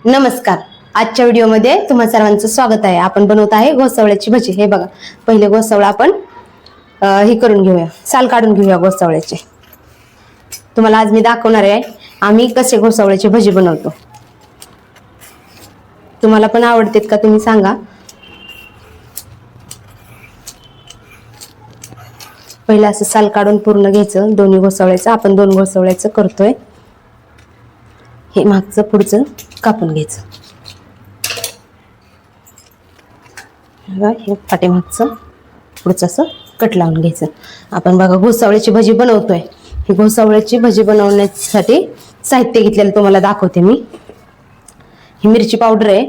नमस्कार. आजच्या व्हिडिओमध्ये तुम्हा सर्वांचं स्वागत आहे. आपण बनवत आहे घोसावळ्याची भजी. हे बघा, पहिले घोसावळा आपण हे करून घेऊया, साल काढून घेऊया घोसावळ्याचे. तुम्हाला आज मी दाखवणार आहे आम्ही कसे घोसावळ्याची भजी बनवतो. तुम्हाला पण आवडतात का तुम्ही सांगा. पहिलं असं साल काढून पूर्ण घ्यायचं दोन्ही घोसावळ्याचं. आपण 2 घोसावळ्याचं करतोय. हे मागचं पुढचं कापून घ्यायचं. हे पाठीमागचं पुढचं असं कट लावून घ्यायचं. आपण बघा घोसावळ्याची भजी बनवतोय. ही घोसावळ्याची भजी बनवण्यासाठी साहित्य घेतलेलं तुम्हाला दाखवते मी. ही मिरची पावडर आहे,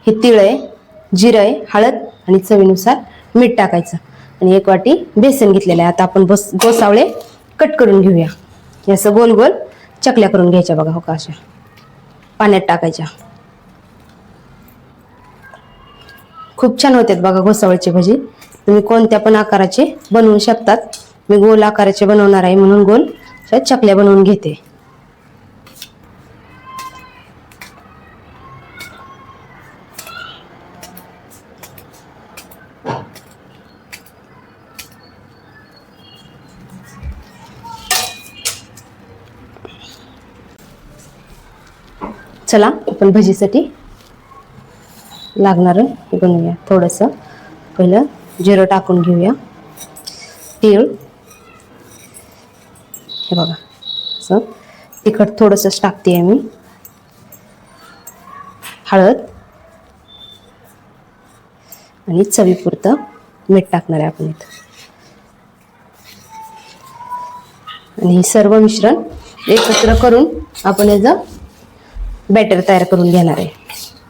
हे तीळ आहे, जिरं आहे, हळद आणि चवीनुसार मीठ टाकायचं आणि 1 वाटी बेसन घेतलेलं आहे. आता आपण घोसावळे कट करून घेऊया. हे असं गोल गोल चकल्या करून घ्यायच्या. बघा हो का, अशा पाण्यात टाकायच्या. खूप छान होतात बघा घोसावळ्याची भजी. तुम्ही कोणत्या पण आकाराचे बनवू शकतात. मी गोल आकाराचे बनवणार आहे म्हणून गोल चकल्या बनवून घेते. चला आपण भजीसाठी लागणार हे बनवूया. थोडंसं पहिलं जिरं टाकून घेऊया, तीळ, हे बघा असं तिखट थोडंसंच टाकते मी, हळद आणि चवीपुरतं मीठ टाकणार आहे आपण इथं. आणि हे सर्व मिश्रण एकत्र करून आपण याचं बॅटर तयार करून घेणार आहे.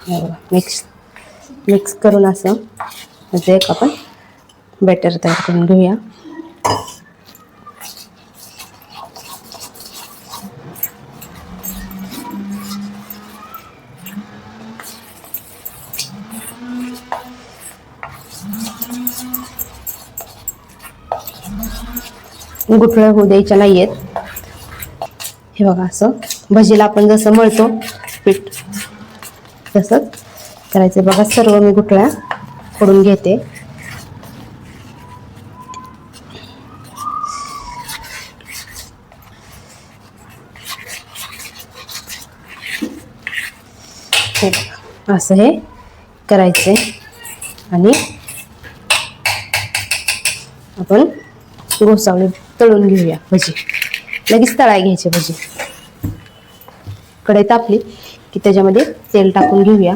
हे बघा मिक्स करून असं एक आपण बॅटर तयार करून घेऊया. गुठळ्या होऊ द्यायच्या नाहीयेत. हे बघा असं भजीला आपण जसं मळतो पीठ तसंच करायचं. बघा सर्व मी गुठळ्या फोडून घेते. असं हे करायचंय आणि आपण घोसावळे तळून घेऊया. भजी लगेच तळाय घ्यायचे. भजी कढई तापली की त्याच्यामध्ये तेल टाकून घेऊया.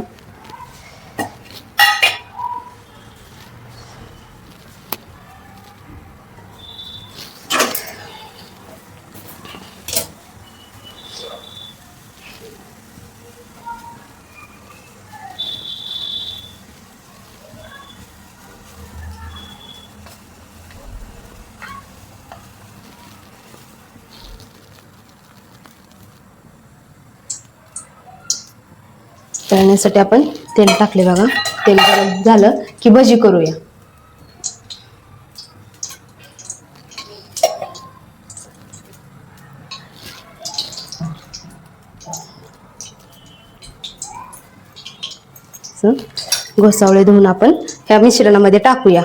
तळण्यासाठी आपण तेल टाकले. बघा तेल गरम झालं की भजी करूया. घोसावळे धुवून आपण ह्या मिश्रणामध्ये टाकूया.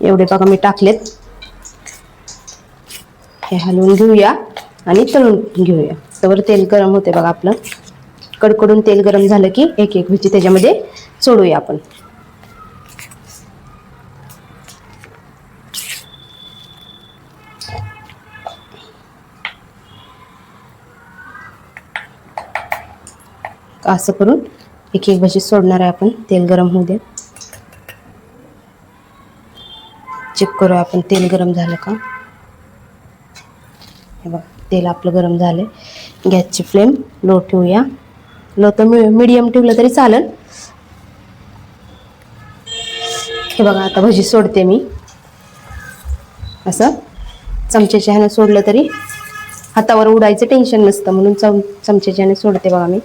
एवढे बघा मी टाकलेत. हे हलवून घेऊया आणि तळून घेऊया. तर तेल गरम होते बघा आपलं. कडकडून तेल गरम झालं की एक एक भजी त्याच्यामध्ये सोडूया आपण. असं करून एक एक भजी सोडणार आहे आपण. तेल गरम होऊ दे. चेक करूया आपण तेल गरम झालं का. हे बघा तेल आपलं गरम झालंय. गॅसची फ्लेम लो ठेवूया. लो तर मीडियम ठेवलं तरी चालेल. हे बघा आता भजी सोडते मी. असं चमच्याच्या ह्याने सोडलं तरी हातावर उडायचं टेन्शन नसतं म्हणून चमच्याच्या ह्याने सोडते बघा मी.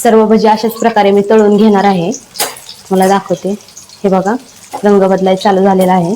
सर्व भजी अशाच प्रकारे मी तळून घेणार आहे. मला दाखवते. हे बघा, रंग बदलाय चालू झालेला आहे.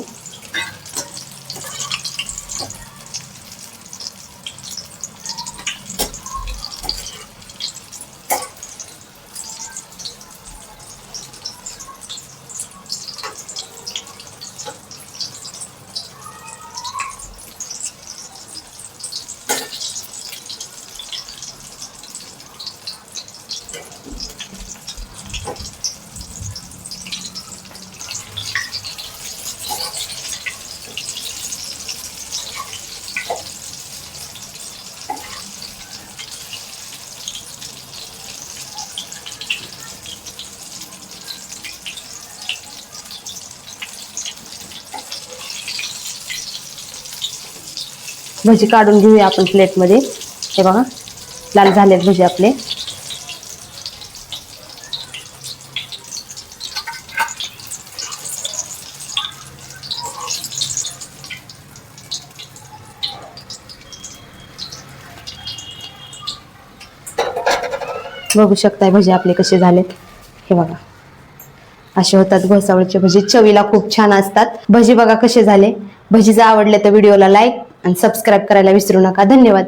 भजी काढून घेऊया आपण प्लेटमध्ये. हे बघा, लाल झालेत भजी आपले. बघू शकताय भजी आपले कसे झालेत. हे बघा, असे होतात घोसावळचे भजी. चवीला खूप छान असतात. भजी बघा कसे झाले. भजी जर आवडले तर व्हिडिओला लाईक आणि सबस्क्राईब करायला विसरू नका. धन्यवाद.